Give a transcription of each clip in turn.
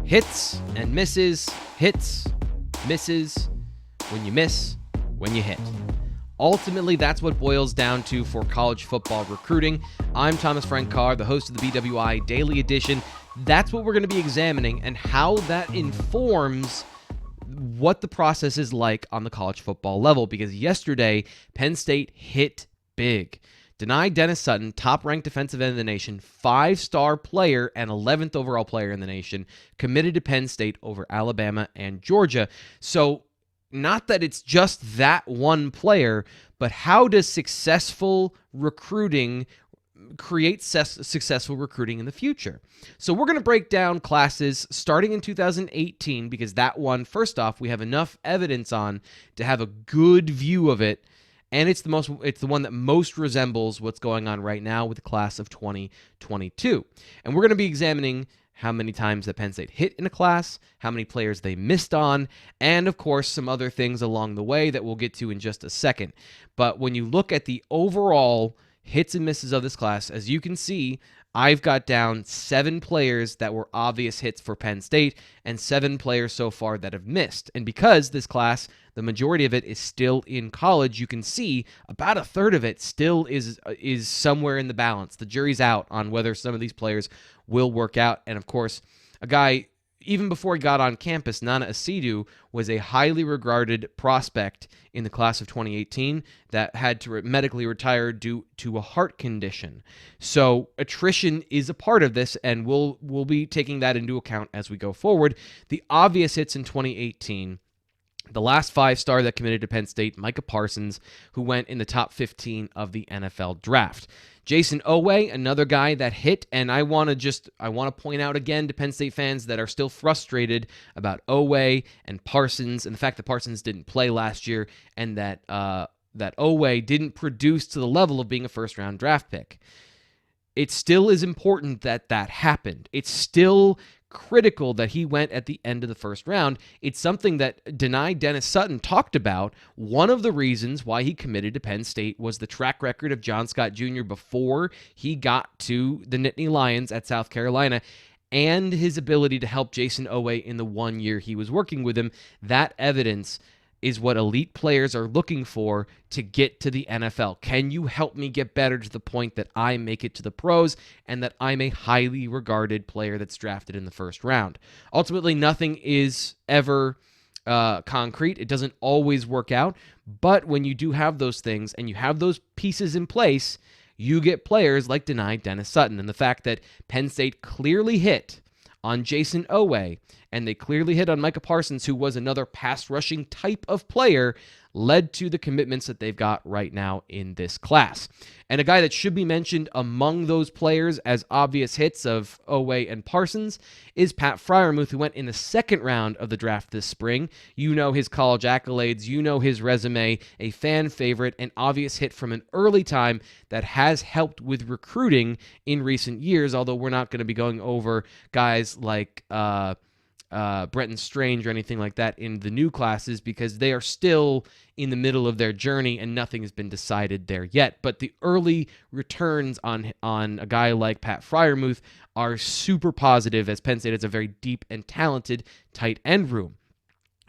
Hits and misses, hits, misses, when you miss, when you hit. Ultimately, that's what boils down to for college football recruiting. I'm Thomas Frank Carr, the host of the BWI Daily Edition. That's what we're going to be examining and how that informs what the process is like on the college football level. Because yesterday, Penn State hit big. Nittany Dennis Sutton, top-ranked defensive end of the nation, 5-star player and 11th overall player in the nation, committed to Penn State over Alabama and Georgia. So not that it's just that one player, but how does successful recruiting create successful recruiting in the future? So we're going to break down classes starting in 2018 because that one, first off, we have enough evidence on to have a good view of it. And it's the one that most resembles what's going on right now with the class of 2022. And we're going to be examining how many times that Penn State hit in a class, how many players they missed on, and of course some other things along the way that we'll get to in just a second. But when you look at the overall hits and misses of this class, as you can see, I've got down 7 players that were obvious hits for Penn State and 7 players so far that have missed. And because this class, the majority of it is still in college, you can see about a third of it still is somewhere in the balance. The jury's out on whether some of these players will work out. And of course, a guy, even before he got on campus, Nana Asidu, was a highly regarded prospect in the class of 2018 that had to medically retire due to a heart condition. So attrition is a part of this, and we'll be taking that into account as we go forward. The obvious hits in 2018, the last 5-star that committed to Penn State, Micah Parsons, who went in the top 15 of the NFL draft. Jason Oweh, another guy that hit, and I want to point out again to Penn State fans that are still frustrated about Oweh and Parsons, and the fact that Parsons didn't play last year, and that Oweh didn't produce to the level of being a first-round draft pick. It still is important that happened. It's still critical that he went at the end of the first round. It's something that Nittany Dennis Sutton talked about. One of the reasons why he committed to Penn State was the track record of John Scott Jr. before he got to the Nittany Lions at South Carolina, and his ability to help Jason Oweh in the 1 year he was working with him. That evidence is what elite players are looking for to get to the NFL. Can you help me get better to the point that I make it to the pros and that I'm a highly regarded player that's drafted in the first round? Ultimately, nothing is ever concrete. It doesn't always work out. But when you do have those things and you have those pieces in place, you get players like Nittany Dennis Sutton. And the fact that Penn State clearly hit on Jason Oweh, and they clearly hit on Micah Parsons, who was another pass-rushing type of player, led to the commitments that they've got right now in this class. And a guy that should be mentioned among those players as obvious hits of Oweh and Parsons is Pat Freiermuth, who went in the second round of the draft this spring. You know his college accolades, you know his resume, a fan favorite, an obvious hit from an early time that has helped with recruiting in recent years, although we're not going to be going over guys like Brenton Strange or anything like that in the new classes because they are still in the middle of their journey and nothing has been decided there yet. But the early returns on a guy like Pat Freiermuth are super positive, as Penn State has a very deep and talented tight end room.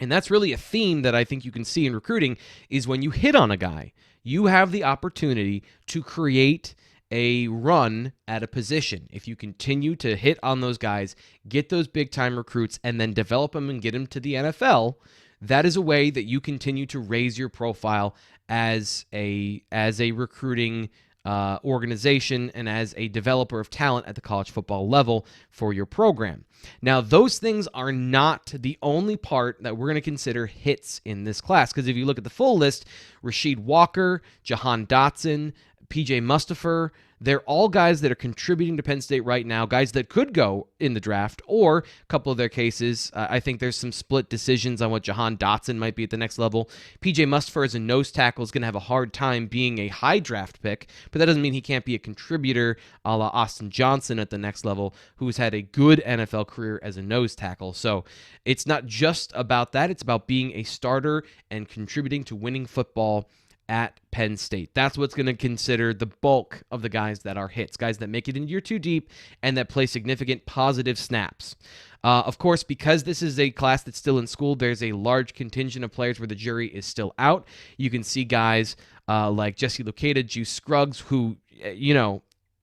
And that's really a theme that I think you can see in recruiting is when you hit on a guy, you have the opportunity to create a run at a position. If you continue to hit on those guys, get those big-time recruits, and then develop them and get them to the NFL, that is a way that you continue to raise your profile as a recruiting organization and as a developer of talent at the college football level for your program. Now, those things are not the only part that we're going to consider hits in this class, because if you look at the full list, Rasheed Walker, Jahan Dotson, PJ Mustipher, they're all guys that are contributing to Penn State right now, guys that could go in the draft, or a couple of their cases, I think there's some split decisions on what Jahan Dotson might be at the next level. PJ Mustipher as a nose tackle is going to have a hard time being a high draft pick, but that doesn't mean he can't be a contributor a la Austin Johnson at the next level, who's had a good NFL career as a nose tackle. So it's not just about that, it's about being a starter and contributing to winning football at Penn State. That's what's going to consider the bulk of the guys that are hits, guys that make it into year 2 deep and that play significant positive snaps. Of course, because this is a class that's still in school, there's a large contingent of players where the jury is still out. You can see guys like Jesse Luketa, Juice Scruggs, who,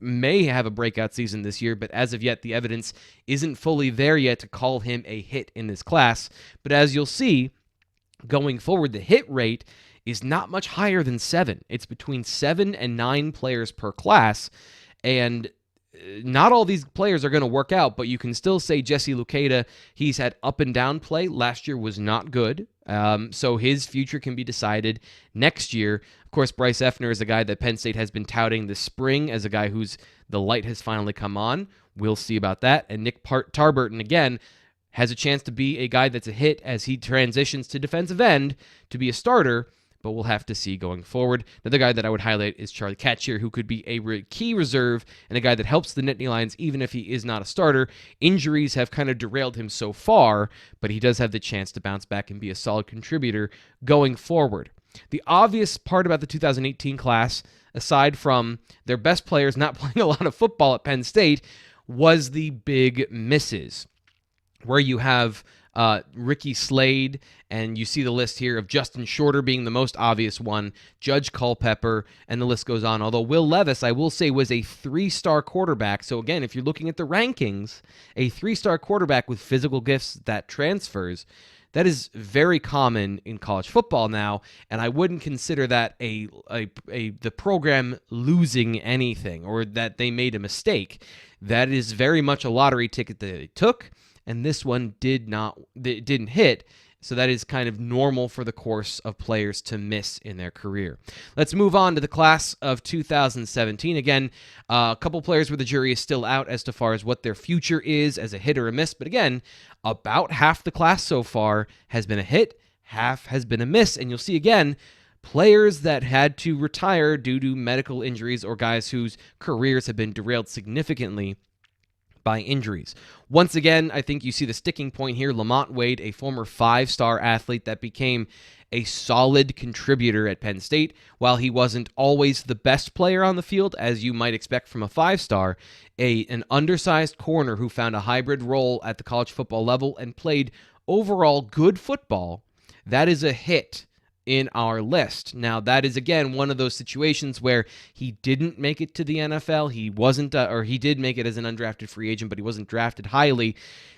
may have a breakout season this year, but as of yet, the evidence isn't fully there yet to call him a hit in this class. But as you'll see, going forward, the hit rate is not much higher than 7. It's between 7 and 9 players per class, and not all these players are going to work out, but you can still say Jesse Luketa, he's had up and down play. Last year was not good, so his future can be decided next year. Of course, Bryce Effner is a guy that Penn State has been touting this spring as a guy who's the light has finally come on. We'll see about that. And Nick Tarburton, again, has a chance to be a guy that's a hit as he transitions to defensive end to be a starter, but we'll have to see going forward. Another guy that I would highlight is Charlie Katchier, who could be a key reserve and a guy that helps the Nittany Lions even if he is not a starter. Injuries have kind of derailed him so far, but he does have the chance to bounce back and be a solid contributor going forward. The obvious part about the 2018 class, aside from their best players not playing a lot of football at Penn State, was the big misses, where you have Ricky Slade, and you see the list here of Justin Shorter being the most obvious one, Judge Culpepper, and the list goes on. Although Will Levis, I will say, was a 3-star quarterback. So again, if you're looking at the rankings, a 3-star quarterback with physical gifts that transfers, that is very common in college football now, and I wouldn't consider that the program losing anything or that they made a mistake. That is very much a lottery ticket that they took, and this one didn't hit. So that is kind of normal for the course of players to miss in their career. Let's move on to the class of 2017. Again, a couple players where the jury is still out as to far as what their future is as a hit or a miss. But again, about half the class so far has been a hit, half has been a miss. And you'll see again, players that had to retire due to medical injuries or guys whose careers have been derailed significantly by injuries. Once again, I think you see the sticking point here. Lamont Wade, a former 5-star athlete that became a solid contributor at Penn State. While he wasn't always the best player on the field, as you might expect from a 5-star, an undersized corner who found a hybrid role at the college football level and played overall good football, that is a hit in our list. Now, that is, again, one of those situations where he didn't make it to the NFL. He wasn't, or he did make it as an undrafted free agent, but he wasn't drafted highly.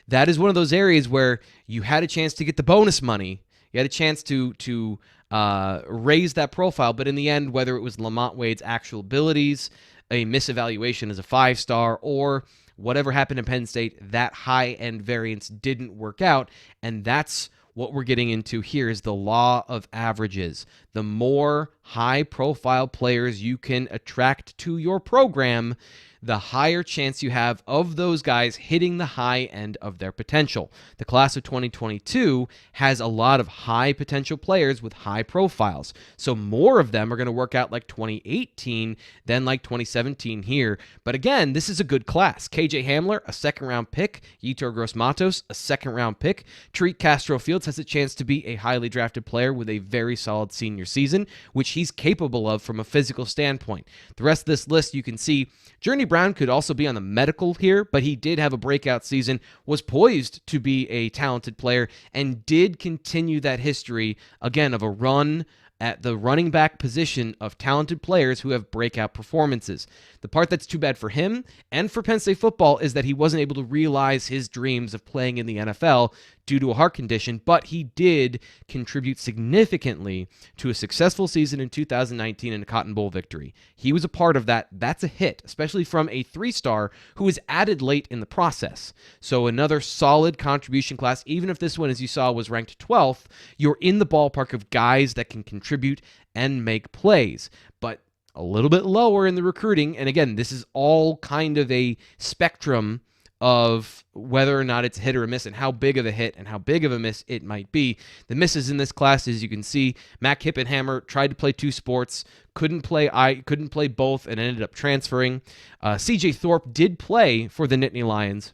That is one of those areas where you had a chance to get the bonus money. You had a chance to raise that profile, but in the end, whether it was Lamont Wade's actual abilities, a misevaluation as a 5-star, or whatever happened in Penn State, that high-end variance didn't work out, and that's what we're getting into here is the law of averages. The more high-profile players you can attract to your program, the higher chance you have of those guys hitting the high end of their potential. The class of 2022 has a lot of high potential players with high profiles. So more of them are going to work out like 2018 than like 2017 here. But again, this is a good class. KJ Hamler, a second-round pick. Yetur Gross-Matos, a second-round pick. Tariq Castro-Fields has a chance to be a highly drafted player with a very solid senior season, which he's capable of from a physical standpoint. The rest of this list, you can see Journey Brown could also be on the medical here, but he did have a breakout season, was poised to be a talented player, and did continue that history, again, of a run at the running back position of talented players who have breakout performances. The part that's too bad for him and for Penn State football is that he wasn't able to realize his dreams of playing in the NFL due to a heart condition, but he did contribute significantly to a successful season in 2019 and a Cotton Bowl victory. He was a part of that. That's a hit, especially from a 3-star who was added late in the process. So another solid contribution class, even if this one, as you saw, was ranked 12th, you're in the ballpark of guys that can contribute and make plays. But a little bit lower in the recruiting, and again, this is all kind of a spectrum of whether or not it's a hit or a miss and how big of a hit and how big of a miss it might be. The misses in this class, as you can see, Mac Hippenhammer tried to play 2 sports, couldn't play both, and ended up transferring. CJ Thorpe did play for the Nittany Lions,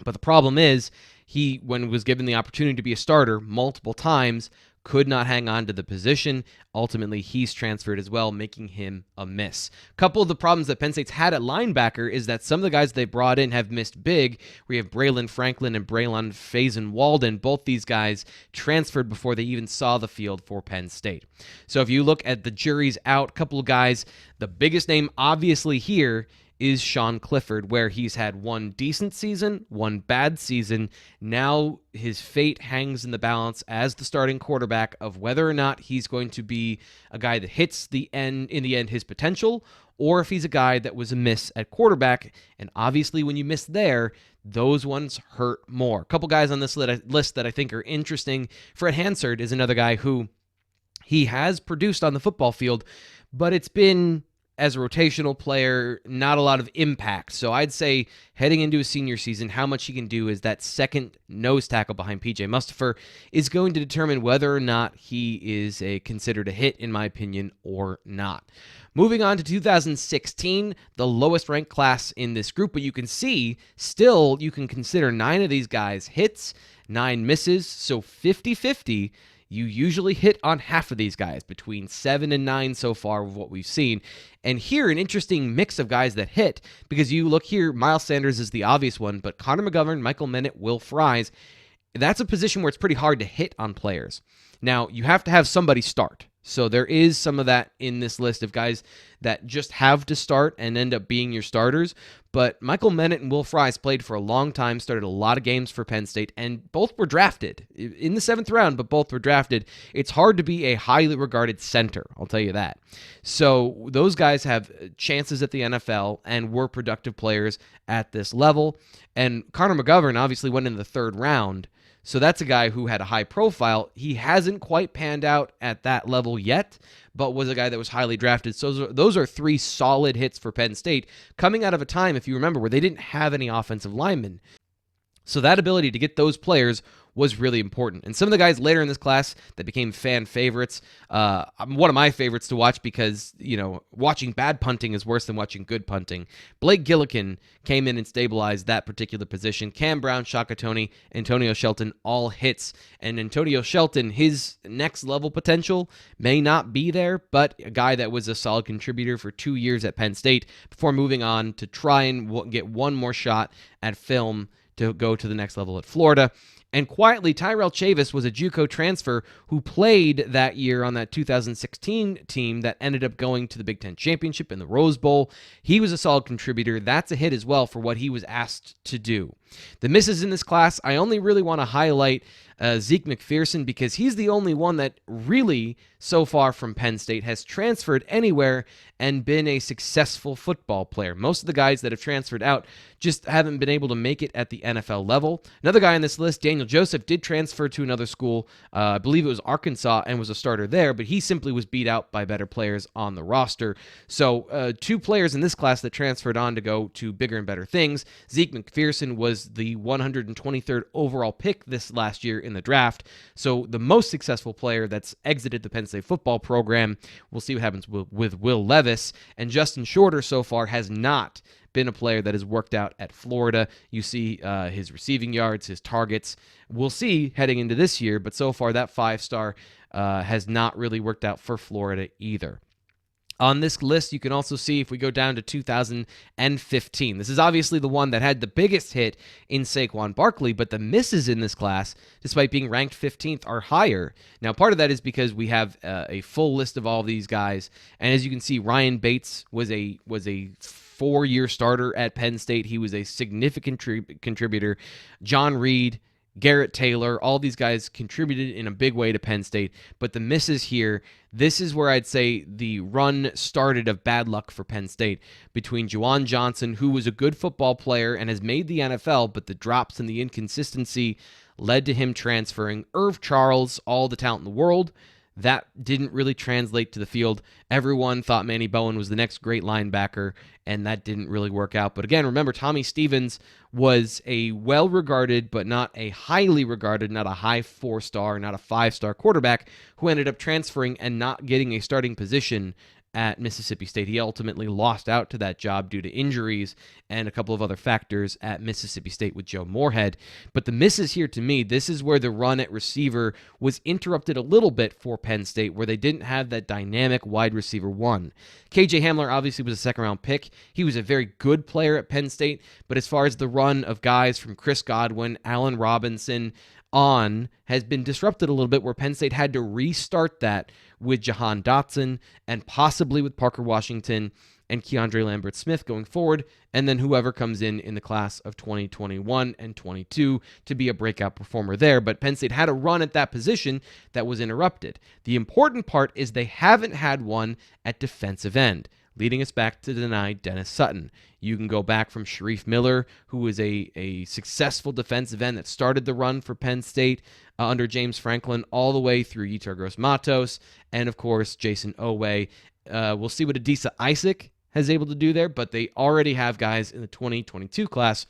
but the problem is, he, when was given the opportunity to be a starter multiple times, could not hang on to the position. Ultimately, he's transferred as well, making him a miss. A couple of the problems that Penn State's had at linebacker is that some of the guys they brought in have missed big. We have Braylon Franklin and Braylon Faison-Walden. Both these guys transferred before they even saw the field for Penn State. So if you look at the jury's out, a couple of guys, the biggest name obviously here is Sean Clifford, where he's had one decent season, one bad season. Now his fate hangs in the balance as the starting quarterback of whether or not he's going to be a guy that hits in the end his potential, or if he's a guy that was a miss at quarterback. And obviously when you miss there, those ones hurt more. A couple guys on this list that I think are interesting. Fred Hansard is another guy who he has produced on the football field, but it's been as a rotational player, not a lot of impact. So I'd say heading into a senior season, how much he can do is that second nose tackle behind P.J. Mustipher is going to determine whether or not he is considered a hit, in my opinion, or not. Moving on to 2016, the lowest ranked class in this group, but you can see still you can consider 9 of these guys hits, 9 misses, so 50-50. You usually hit on half of these guys, between 7 and 9 so far of what we've seen. And here, an interesting mix of guys that hit, because you look here, Miles Sanders is the obvious one, but Connor McGovern, Michael Menet, Will Fries, that's a position where it's pretty hard to hit on players. Now, you have to have somebody start. So there is some of that in this list of guys that just have to start and end up being your starters. But Michael Menet and Will Fries played for a long time, started a lot of games for Penn State, and both were drafted in the 7th round, but both were drafted. It's hard to be a highly regarded center, I'll tell you that. So those guys have chances at the NFL and were productive players at this level. And Connor McGovern obviously went in the 3rd round. So that's a guy who had a high profile. He hasn't quite panned out at that level yet, but was a guy that was highly drafted. So those are 3 solid hits for Penn State, coming out of a time, if you remember, where they didn't have any offensive linemen. So that ability to get those players was really important. And some of the guys later in this class that became fan favorites, one of my favorites to watch because, watching bad punting is worse than watching good punting. Blake Gillikin came in and stabilized that particular position. Cam Brown, Shaka Toney, Antonio Shelton, all hits. And Antonio Shelton, his next level potential may not be there, but a guy that was a solid contributor for 2 years at Penn State before moving on to try and get one more shot at film to go to the next level at Florida. And quietly, Tyrell Chavis was a JUCO transfer who played that year on that 2016 team that ended up going to the Big Ten Championship in the Rose Bowl. He was a solid contributor. That's a hit as well for what he was asked to do. The misses in this class, I only really want to highlight Zeke McPherson because he's the only one that really, so far from Penn State, has transferred anywhere and been a successful football player. Most of the guys that have transferred out just haven't been able to make it at the NFL level. Another guy on this list, Daniel Joseph, did transfer to another school. I believe it was Arkansas and was a starter there, but he simply was beat out by better players on the roster. So 2 players in this class that transferred on to go to bigger and better things. Zeke McPherson was the 123rd overall pick this last year in the draft. So the most successful player that's exited the Penn State football program. We'll see what happens with Will Levis. And Justin Shorter so far has not been a player that has worked out at Florida. You see his receiving yards, his targets. We'll see heading into this year, but so far that 5-star has not really worked out for Florida either. On this list, you can also see if we go down to 2015. This is obviously the one that had the biggest hit in Saquon Barkley, but the misses in this class, despite being ranked 15th, are higher. Now, part of that is because we have a full list of all these guys, and as you can see, Ryan Bates was a 4-year starter at Penn State. He was a significant contributor. John Reed, Garrett Taylor, all these guys contributed in a big way to Penn State, but the misses here, this is where I'd say the run started of bad luck for Penn State between Juwan Johnson, who was a good football player and has made the NFL, but the drops and the inconsistency led to him transferring. Irv Charles, all the talent in the world, that didn't really translate to the field. Everyone thought Manny Bowen was the next great linebacker, and that didn't really work out. But again, remember, Tommy Stevens was a well-regarded, but not a highly regarded, not a high 4-star, not a 5-star quarterback who ended up transferring and not getting a starting position at Mississippi State. He ultimately lost out to that job due to injuries and a couple of other factors at Mississippi State with Joe Moorhead. But the misses here, to me, this is where the run at receiver was interrupted a little bit for Penn State, where they didn't have that dynamic wide receiver one. KJ Hamler obviously was a second-round pick. He was a very good player at Penn State, but as far as the run of guys from Chris Godwin, Allen Robinson on has been disrupted a little bit, where Penn State had to restart that with Jahan Dotson and possibly with Parker Washington and Keandre Lambert-Smith going forward, and then whoever comes in the class of 2021 and 22 to be a breakout performer there. But Penn State had a run at that position that was interrupted. The important part is they haven't had one at defensive end, leading us back to deny Dennis Sutton. You can go back from Sharif Miller, who was a successful defensive end that started the run for Penn State under James Franklin, all the way through Yetur Gross-Matos, and of course, Jason Owe. We'll see what Adisa Isaac has able to do there, but they already have guys in the 2022 class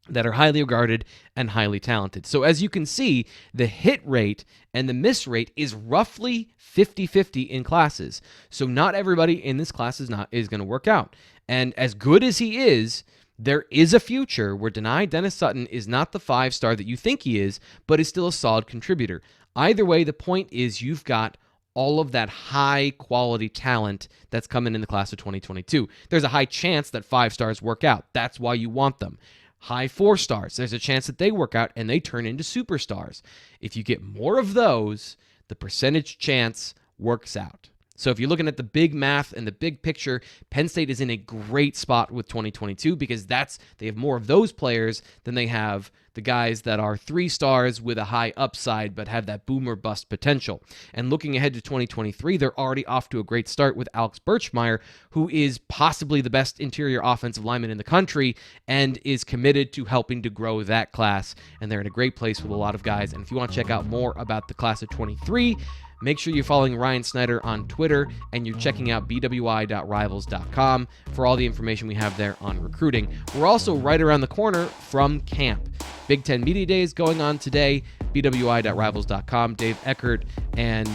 that are highly regarded and highly talented. So as you can see, the hit rate and the miss rate is roughly 50-50 in classes. So not everybody in this class is going to work out. And as good as he is, there is a future where Dennis Sutton is not the 5-star that you think he is, but is still a solid contributor. Either way, the point is you've got all of that high-quality talent that's coming in the class of 2022. There's a high chance that 5-stars work out. That's why you want them. High 4-stars, there's a chance that they work out and they turn into superstars. If you get more of those, the percentage chance works out. So if you're looking at the big math and the big picture, Penn State is in a great spot with 2022 because they have more of those players than they have the guys that are 3-stars with a high upside but have that boom or bust potential. And looking ahead to 2023, they're already off to a great start with Alex Birchmeier, who is possibly the best interior offensive lineman in the country and is committed to helping to grow that class. And they're in a great place with a lot of guys. And if you want to check out more about the class of 23, make sure you're following Ryan Snyder on Twitter and you're checking out bwi.rivals.com for all the information we have there on recruiting. We're also right around the corner from camp. Big Ten Media Day is going on today. bwi.rivals.com. Dave Eckert and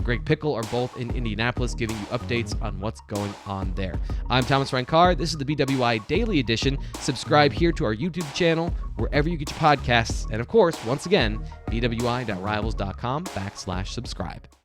Greg Pickle are both in Indianapolis giving you updates on what's going on there. I'm Thomas Frank Carr. This is the BWI Daily Edition. Subscribe here to our YouTube channel, wherever you get your podcasts. And of course, once again, bwi.rivals.com/subscribe.